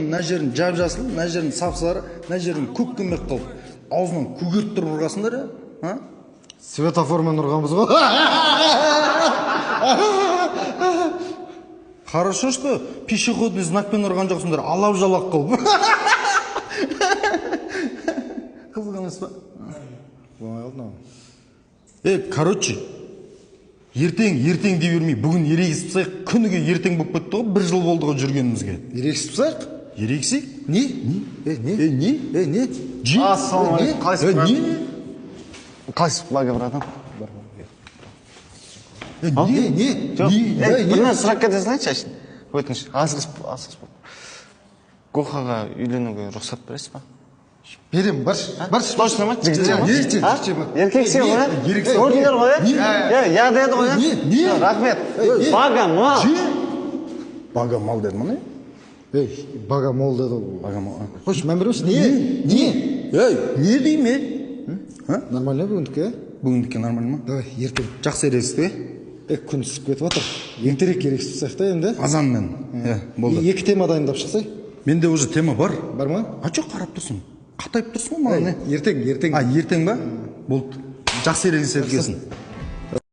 Мына жерін жап жасыл, мына жерін сап-сары, мына жерін көк көмек қылып, аузынан көгеріп тұрып ұрғасыңдар, а? Светоформен ұрғанбыз ғой. Хорошо, что пешеходный знакпен ұрған жоқсыңдар, алап жалақ қылып. Қызық емес па? Короче, ертең дей бермей, бүгін ерегісіп сайық, күніге ертең болып кетті ғой, бір жыл болды ғой жүргенімізге. Ерегісіп сайық? Ерегісейік? Не? Не? Ассалаумағалейкум. Қайсып бага братан? Не? Бірінен сұрақ кете салайыншы әшін. Өтініш, асығыс бол. Гохаға үйленуге рұқсат бересіз ба? Берем, барш. Точно ма? Жігітше ма? Еркексен ғой, Еркексен. көрдіңдер ғой, яғды еді ғой, рахмет. Бага мал. Бага мал деді мұны? Бага мол деді ол. Бага мал. Қош, мән береміз? Не? Не дейме? Нормально бүгіндікі, ә? Бүгіндікке нормально ма? Давай, ертең. Жақсы ерегісті, Күн түсіп кетіп жатыр. Ертерек ерегісіп сайық та енді. азанмен. Болды. Екі тема дайындап шықсай. Менде уже тема бар. Бар ма? А жоқ, қарап тұрсың. Қатайып тұрсың ғой маған, не? Ертең. Ертең ба? Болды. Жақсы ерегісті келсін.